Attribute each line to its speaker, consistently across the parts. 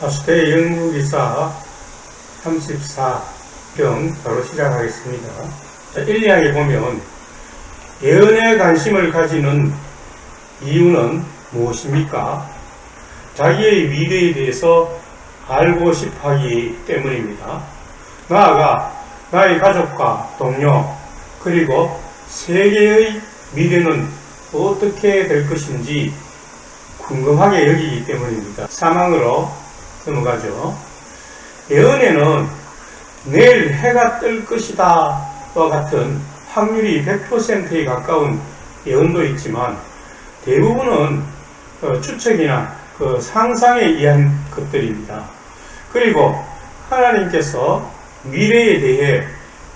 Speaker 1: 하수대 연구기사 34편 바로 시작하겠습니다. 자, 1, 2항에 보면 예언에 관심을 가지는 이유는 무엇입니까? 자기의 미래에 대해서 알고 싶어 하기 때문입니다. 나아가 나의 가족과 동료 그리고 세계의 미래는 어떻게 될 것인지 궁금하게 여기기 때문입니다. 3항으로 넘어가죠. 예언에는 내일 해가 뜰 것이다 와 같은 확률이 100%에 가까운 예언도 있지만 대부분은 추측이나 상상에 의한 것들입니다. 그리고 하나님께서 미래에 대해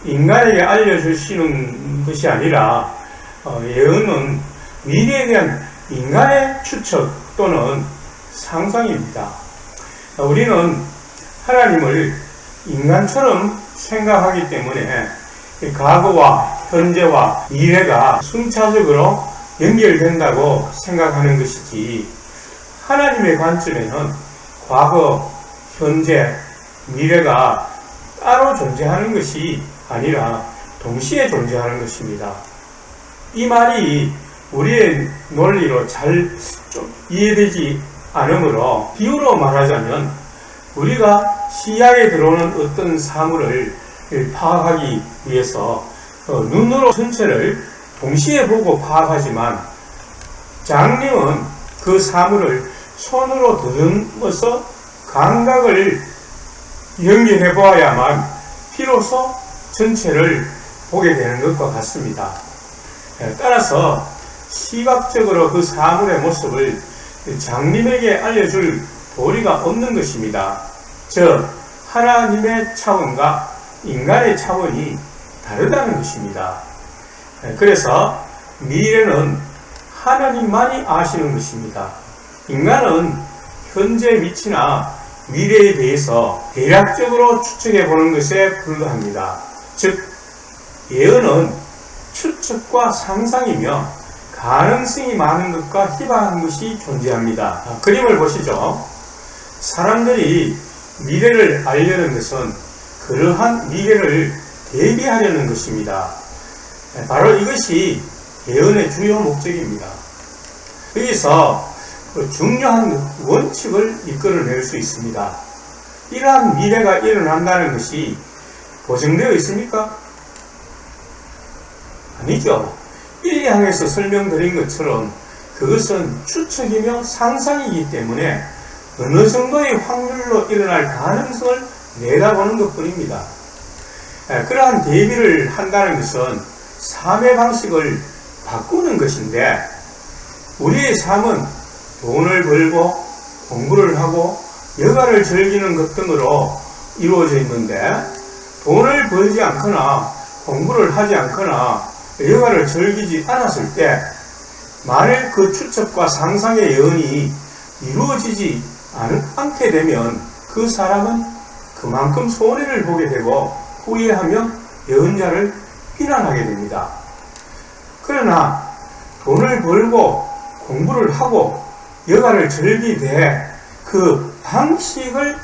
Speaker 1: 인간에게 알려주시는 것이 아니라 예언은 미래에 대한 인간의 추측 또는 상상입니다. 우리는 하나님을 인간처럼 생각하기 때문에 과거와 현재와 미래가 순차적으로 연결된다고 생각하는 것이지, 하나님의 관점에는 과거, 현재, 미래가 따로 존재하는 것이 아니라 동시에 존재하는 것입니다. 이 말이 우리의 논리로 잘 좀 이해되지 않으므로 비유로 말하자면 우리가 시야에 들어오는 어떤 사물을 파악하기 위해서 눈으로 전체를 동시에 보고 파악하지만 장님은 그 사물을 손으로 더듬어서 감각을 연결해 보아야만 비로소 전체를 보게 되는 것과 같습니다. 따라서 시각적으로 그 사물의 모습을 장님에게 알려줄 도리가 없는 것입니다. 즉, 하나님의 차원과 인간의 차원이 다르다는 것입니다. 그래서 미래는 하나님만이 아시는 것입니다. 인간은 현재 위치나 미래에 대해서 대략적으로 추측해 보는 것에 불과합니다. 즉, 예언은 추측과 상상이며 가능성이 많은 것과 희박한 것이 존재합니다. 그림을 보시죠. 사람들이 미래를 알려는 것은 그러한 미래를 대비하려는 것입니다. 바로 이것이 예언의 주요 목적입니다. 여기서 중요한 원칙을 이끌어낼 수 있습니다. 이러한 미래가 일어난다는 것이 보증되어 있습니까? 아니죠. 1, 2항에서 설명드린 것처럼 그것은 추측이며 상상이기 때문에 어느 정도의 확률로 일어날 가능성을 내다보는 것 뿐입니다. 그러한 대비를 한다는 것은 삶의 방식을 바꾸는 것인데, 우리의 삶은 돈을 벌고 공부를 하고 여가를 즐기는 것 등으로 이루어져 있는데, 돈을 벌지 않거나 공부를 하지 않거나 여가를 즐기지 않았을 때 만일 그 추측과 상상의 예언이 이루어지지 않게 되면 그 사람은 그만큼 손해를 보게 되고 후회하며 예언자를 비난하게 됩니다. 그러나 돈을 벌고 공부를 하고 여가를 즐기되 그 방식을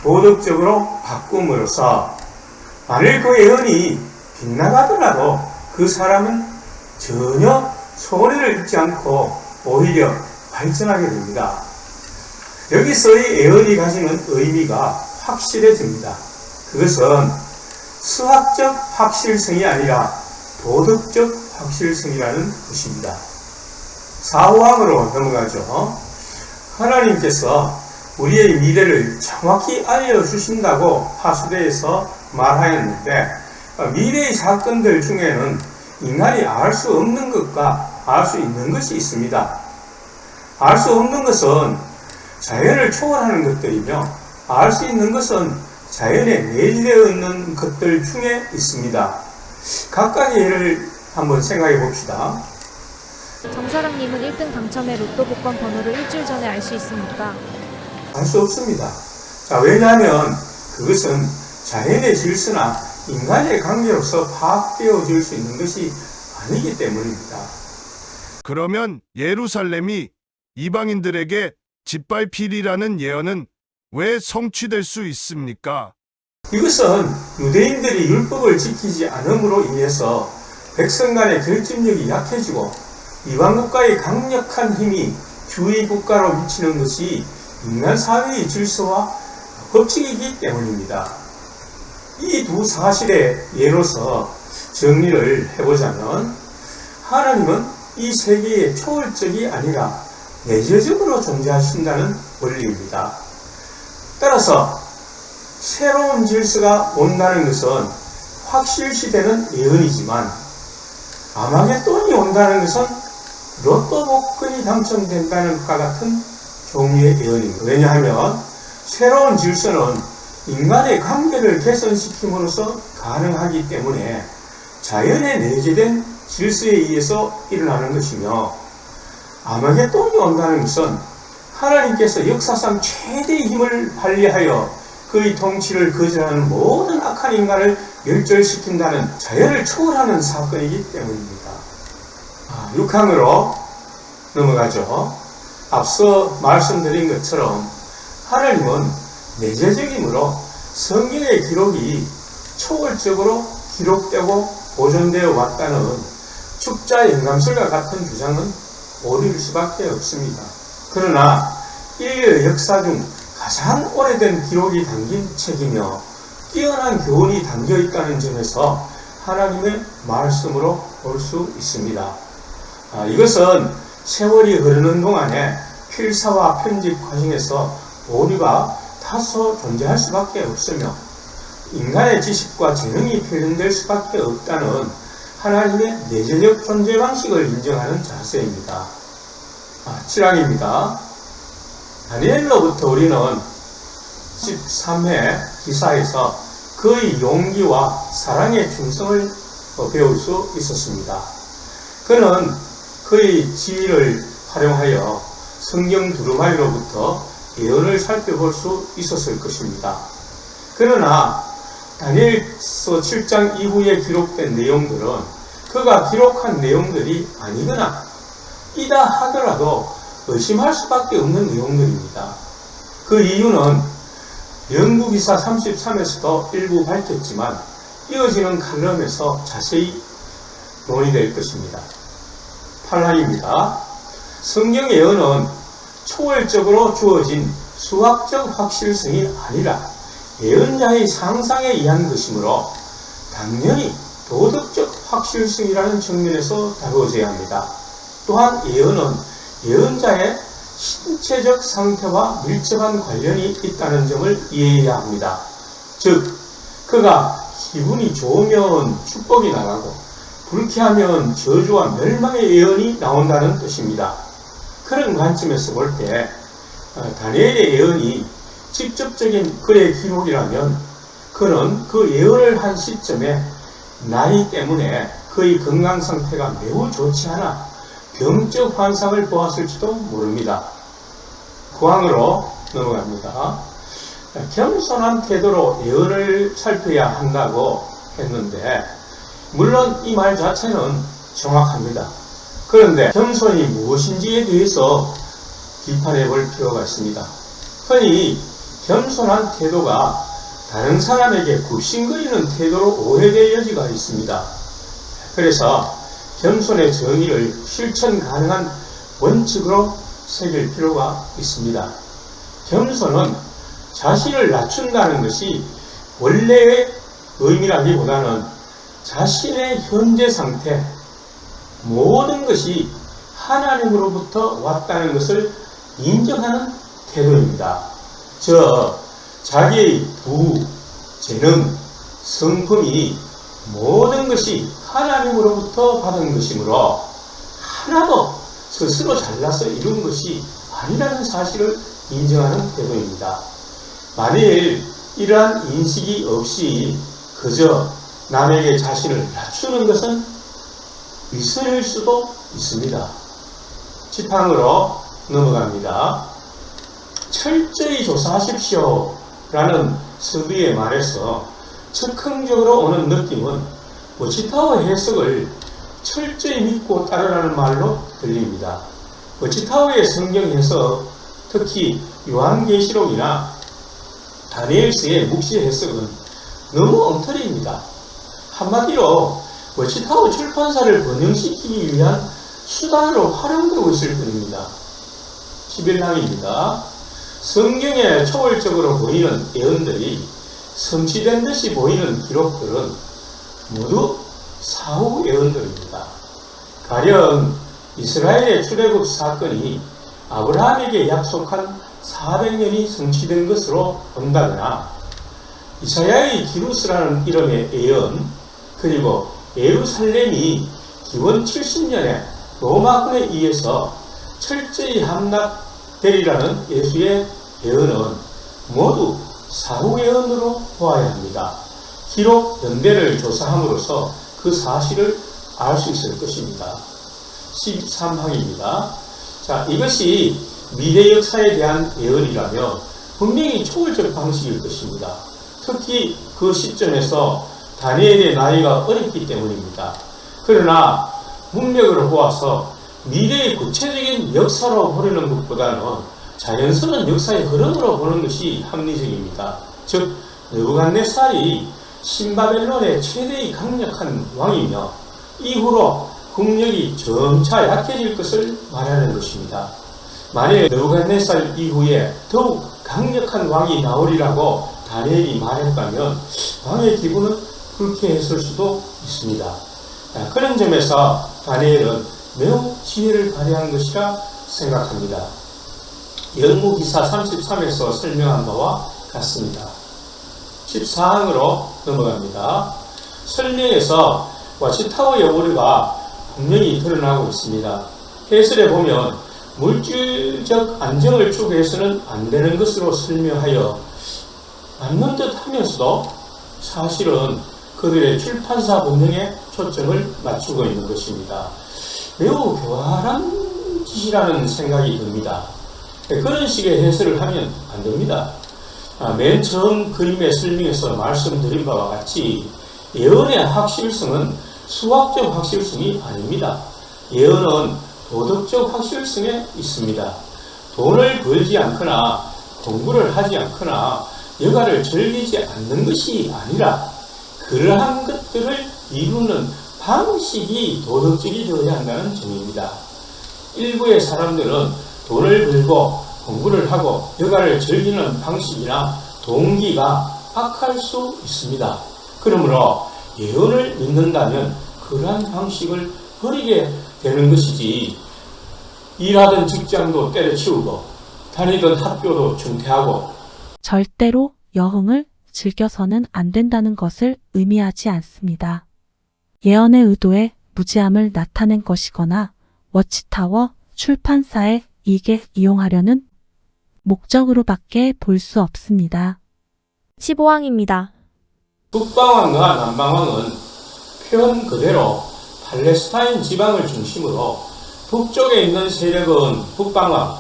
Speaker 1: 도덕적으로 바꿈으로써 만일 그 예언이 빗나가더라도 그 사람은 전혀 손해를 입지 않고 오히려 발전하게 됩니다. 여기서의 예언이 가지는 의미가 확실해집니다. 그것은 수학적 확실성이 아니라 도덕적 확실성이라는 것입니다. 4, 5항으로 넘어가죠. 하나님께서 우리의 미래를 정확히 알려주신다고 하수대에서 말하였는데, 미래의 사건들 중에는 인간이 알 수 없는 것과 알 수 있는 것이 있습니다. 알 수 없는 것은 자연을 초월하는 것들이며 알 수 있는 것은 자연에 내재되어 있는 것들 중에 있습니다. 각각의 예를 한번 생각해 봅시다.
Speaker 2: 정사랑님은 1등 당첨의 로또 복권 번호를 일주일 전에 알 수 있습니까?
Speaker 1: 알 수 없습니다. 왜냐하면 그것은 자연의 질서나 인간의 관계로서 파악되어질 수 있는 것이 아니기 때문입니다.
Speaker 3: 그러면 예루살렘이 이방인들에게 짓밟히리라는 예언은 왜 성취될 수 있습니까?
Speaker 1: 이것은 유대인들이 율법을 지키지 않음으로 인해서 백성 간의 결집력이 약해지고 이방국가의 강력한 힘이 주의 국가로 미치는 것이 인간 사회의 질서와 법칙이기 때문입니다. 이 두 사실의 예로서 정리를 해보자면, 하나님은 이 세계의 초월적이 아니라 내재적으로 존재하신다는 원리입니다. 따라서 새로운 질서가 온다는 것은 확실시되는 예언이지만, 아마겟돈이 온다는 것은 로또 복권이 당첨된다는 것과 같은 종류의 예언입니다. 왜냐하면 새로운 질서는 인간의 관계를 개선시킴으로써 가능하기 때문에 자연에 내재된 질서에 의해서 일어나는 것이며, 아마겟돈이 온다는 것은 하나님께서 역사상 최대의 힘을 발휘하여 그의 통치를 거절하는 모든 악한 인간을 멸절시킨다는 자연을 초월하는 사건이기 때문입니다. 6항으로 넘어가죠. 앞서 말씀드린 것처럼 하나님은 내재적이므로 성경의 기록이 초월적으로 기록되고 보존되어 왔다는 축자 영감설과 같은 주장은 오류일 수밖에 없습니다. 그러나 인류의 역사 중 가장 오래된 기록이 담긴 책이며 뛰어난 교훈이 담겨 있다는 점에서 하나님의 말씀으로 볼 수 있습니다. 이것은 세월이 흐르는 동안에 필사와 편집 과정에서 오류가 다소 존재할 수밖에 없으며 인간의 지식과 재능이 표현될 수밖에 없다는 하나님의 내재적 존재 방식을 인정하는 자세입니다. 7항입니다. 다니엘로부터 우리는 13회 기사에서 그의 용기와 사랑의 충성을 배울 수 있었습니다. 그는 그의 지위를 활용하여 성경 두루마리로부터 예언을 살펴볼 수 있었을 것입니다. 그러나 다니엘서 7장 이후에 기록된 내용들은 그가 기록한 내용들이 아니거나 이다 하더라도 의심할 수밖에 없는 내용들입니다. 그 이유는 연구기사 33에서도 일부 밝혔지만 이어지는 칼럼에서 자세히 논의될 것입니다. 8항입니다. 성경 예언은 초월적으로 주어진 수학적 확실성이 아니라 예언자의 상상에 의한 것이므로 당연히 도덕적 확실성이라는 측면에서 다루어져야 합니다. 또한 예언은 예언자의 신체적 상태와 밀접한 관련이 있다는 점을 이해해야 합니다. 즉, 그가 기분이 좋으면 축복이 나가고 불쾌하면 저주와 멸망의 예언이 나온다는 뜻입니다. 그런 관점에서 볼 때 다니엘의 예언이 직접적인 그의 기록이라면 그는 그 예언을 한 시점에 나이 때문에 그의 건강 상태가 매우 좋지 않아 병적 환상을 보았을지도 모릅니다. 9항으로 넘어갑니다. 겸손한 태도로 예언을 살펴야 한다고 했는데 물론 이 말 자체는 정확합니다. 그런데 겸손이 무엇인지에 대해서 비판해 볼 필요가 있습니다. 흔히 겸손한 태도가 다른 사람에게 굽신거리는 태도로 오해될 여지가 있습니다. 그래서 겸손의 정의를 실천 가능한 원칙으로 새길 필요가 있습니다. 겸손은 자신을 낮춘다는 것이 원래의 의미라기보다는 자신의 현재 상태, 모든 것이 하나님으로부터 왔다는 것을 인정하는 태도입니다. 자기의 부, 재능, 성품이 모든 것이 하나님으로부터 받은 것이므로 하나도 스스로 잘나서 이룬 것이 아니라는 사실을 인정하는 태도입니다. 만일 이러한 인식이 없이 그저 남에게 자신을 낮추는 것은 위선일 수도 있습니다. 10항으로 넘어갑니다. 철저히 조사하십시오 라는 서두의 말에서 즉흥적으로 오는 느낌은 워치타워 해석을 철저히 믿고 따르라는 말로 들립니다. 워치타워의 성경 해석, 특히 요한계시록이나 다니엘서의 묵시 해석은 너무 엉터리입니다. 한마디로 워치타워 출판사를 번영시키기 위한 수단으로 활용되고 있을 뿐입니다. 11항입니다. 성경에 초월적으로 보이는 예언들이 성취된 듯이 보이는 기록들은 모두 사후 예언들입니다. 가령 이스라엘의 출애굽 사건이 아브라함에게 약속한 400년이 성취된 것으로 본다거나 이사야의 기루스라는 이름의 예언, 그리고 예루살렘이 기원 70년에 로마군에 의해서 철저히 함락되리라는 예수의 예언은 모두 사후 예언으로 보아야 합니다. 기록 연대를 조사함으로써 그 사실을 알 수 있을 것입니다. 13항입니다. 자, 이것이 미래 역사에 대한 예언이라면 분명히 초월적 방식일 것입니다. 특히 그 시점에서 다니엘의 나이가 어렸기 때문입니다. 그러나 문맥으로 보아서 미래의 구체적인 역사로 보려는 것보다는 자연스러운 역사의 흐름으로 보는 것이 합리적입니다. 즉 느부갓네살이 신바벨론의 최대의 강력한 왕이며 이후로 국력이 점차 약해질 것을 말하는 것입니다. 만일 느부갓네살 이후에 더욱 강력한 왕이 나오리라고 다니엘이 말했다면 왕의 기분은 불쾌했을 수도 있습니다. 그런 점에서 다니엘은 매우 지혜를 발휘한 것이라 생각합니다. 열무기사 33에서 설명한 바와 같습니다. 14항으로 넘어갑니다. 설명에서 와치타워의 오류가 분명히 드러나고 있습니다. 해설에 보면 물질적 안정을 추구해서는 안 되는 것으로 설명하여 맞는 듯 하면서도 사실은 그들의 출판사 본능에 초점을 맞추고 있는 것입니다. 매우 교활한 짓이라는 생각이 듭니다. 그런 식의 해설을 하면 안 됩니다. 맨 처음 그림의 설명에서 말씀드린 바와 같이 예언의 확실성은 수학적 확실성이 아닙니다. 예언은 도덕적 확실성에 있습니다. 돈을 벌지 않거나 공부를 하지 않거나 여가를 즐기지 않는 것이 아니라 그러한 것들을 이루는 방식이 도덕적이 되어야 한다는 점입니다. 일부의 사람들은 돈을 벌고 공부를 하고 여가를 즐기는 방식이나 동기가 악할 수 있습니다. 그러므로 예언을 믿는다면 그러한 방식을 버리게 되는 것이지, 일하던 직장도 때려치우고 다니던 학교도 중퇴하고
Speaker 4: 절대로 여흥을 즐겨서는 안 된다는 것을 의미하지 않습니다. 예언의 의도에 무지함을 나타낸 것이거나 워치타워 출판사의 이익에 이용하려는 목적으로밖에 볼 수 없습니다.
Speaker 2: 15항입니다.
Speaker 1: 북방왕과 남방왕은 표현 그대로 팔레스타인 지방을 중심으로 북쪽에 있는 세력은 북방왕,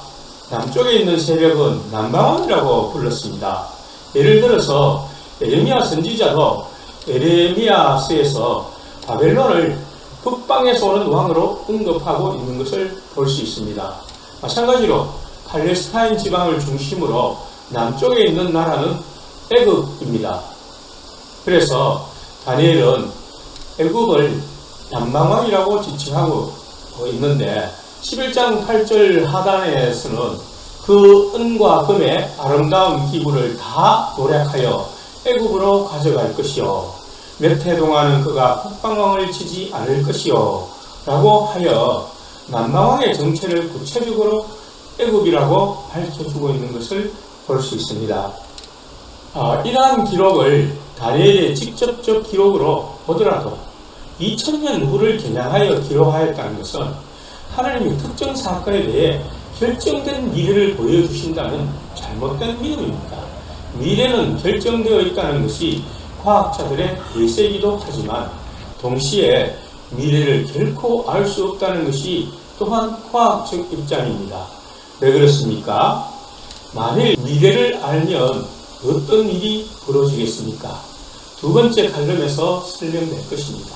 Speaker 1: 남쪽에 있는 세력은 남방왕이라고 불렀습니다. 예를 들어서 에레미야 선지자도 에레미야서에서 바벨론을 북방에서 오는 왕으로 언급하고 있는 것을 볼 수 있습니다. 마찬가지로 팔레스타인 지방을 중심으로 남쪽에 있는 나라는 애굽입니다. 그래서 다니엘은 애굽을 남방왕이라고 지칭하고 있는데 11장 8절 하단에서는 그 은과 금의 아름다운 기구를 다 노력하여 애굽으로 가져갈 것이요 몇 해 동안은 그가 북방왕을 치지 않을 것이요 라고 하여 남방왕의 정체를 구체적으로 애굽이라고 밝혀주고 있는 것을 볼 수 있습니다. 이러한 기록을 다니엘의 직접적 기록으로 보더라도 2000년 후를 겨냥하여 기록하였다는 것은 하나님이 특정 사건에 대해 결정된 미래를 보여주신다는 잘못된 믿음입니다. 미래는 결정되어 있다는 것이 과학자들의 대세이기도 하지만 동시에 미래를 결코 알 수 없다는 것이 또한 과학적 입장입니다. 왜 그렇습니까? 만일 미래를 알면 어떤 일이 벌어지겠습니까? 두 번째 칼럼에서 설명될 것입니다.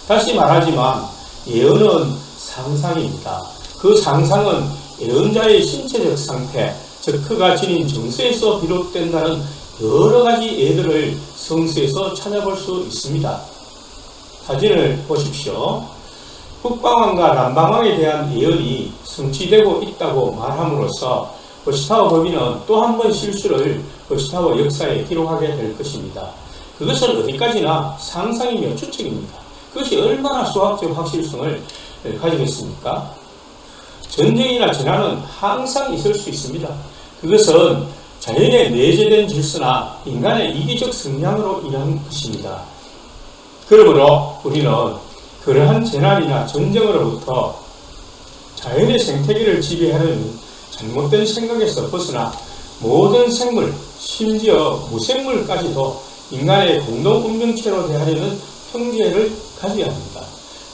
Speaker 1: 다시 말하지만 예언은 상상입니다. 그 상상은 예언자의 신체적 상태, 즉 그가 지닌 정서에서 비롯된다는 여러 가지 예들을 성서에서 찾아볼 수 있습니다. 사진을 보십시오. 북방왕과 남방왕에 대한 예언이 성취되고 있다고 말함으로써 워치타워 법인은 또 한 번 실수를 워치타워 역사에 기록하게 될 것입니다. 그것은 어디까지나 상상이며 추측입니다. 그것이 얼마나 수학적 확실성을 가지겠습니까? 전쟁이나 재난은 항상 있을 수 있습니다. 그것은 자연의 내재된 질서나 인간의 이기적 성향으로 인한 것입니다. 그러므로 우리는 그러한 재난이나 전쟁으로부터 자연의 생태계를 지배하는 잘못된 생각에서 벗어나 모든 생물, 심지어 무생물까지도 인간의 공동 운명체로 대하려는 형제를 가져야 합니다.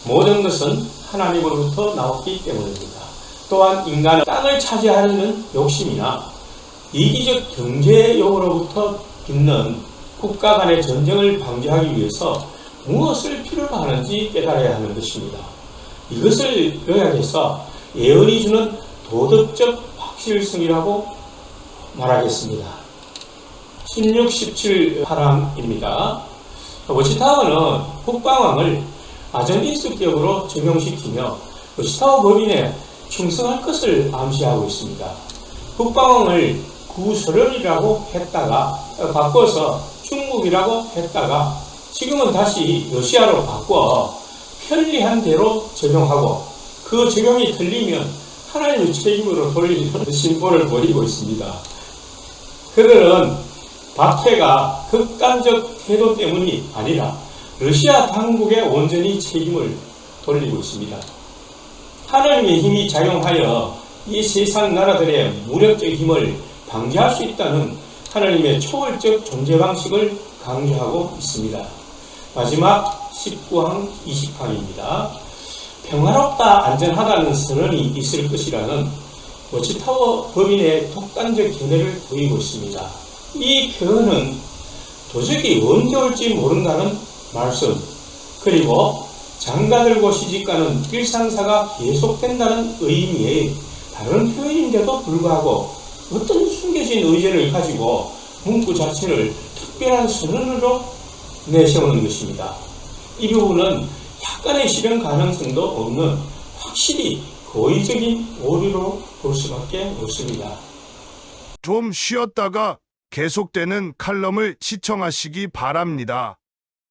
Speaker 1: 모든 것은 하나님으로부터 나왔기 때문입니다. 또한 인간은 땅을 차지하려는 욕심이나 이기적 경제욕으로부터 빚는 국가 간의 전쟁을 방지하기 위해서 무엇을 필요로 하는지 깨달아야 하는 것입니다. 이것을 요약해서 예언이 주는 도덕적 확실성이라고 말하겠습니다. 16, 17 파랑입니다. 워치타워는 북방왕을 아전인수격으로 적용시키며 워치타워 법인에 충성할 것을 암시하고 있습니다. 북방왕을 구소련이라고 했다가 바꿔서 중국이라고 했다가 지금은 다시 러시아로 바꿔 편리한 대로 적용하고 그 적용이 틀리면 하나님의 책임으로 돌리는 심보를 보이고 있습니다. 그들은 박해가 극단적 태도 때문이 아니라 러시아 당국에 온전히 책임을 돌리고 있습니다. 하나님의 힘이 작용하여 이 세상 나라들의 무력적 힘을 방지할 수 있다는 하나님의 초월적 존재 방식을 강조하고 있습니다. 마지막 19항 20항입니다. 평화롭다 안전하다는 선언이 있을 것이라는 워치타워 법인의 독단적 견해를 보이고 있습니다. 이 표현은 도저히 언제 올지 모른다는 말씀, 그리고 장가들고 시집가는 일상사가 계속된다는 의미의 다른 표현인데도 불구하고 어떤 숨겨진 의제를 가지고 문구 자체를 특별한 선언으로 내세우는 것입니다. 이 부분은 약간의 실현 가능성도 없는 확실히 고의적인 오류로 볼 수밖에 없습니다.
Speaker 3: 좀 쉬었다가 계속되는 칼럼을 시청하시기 바랍니다.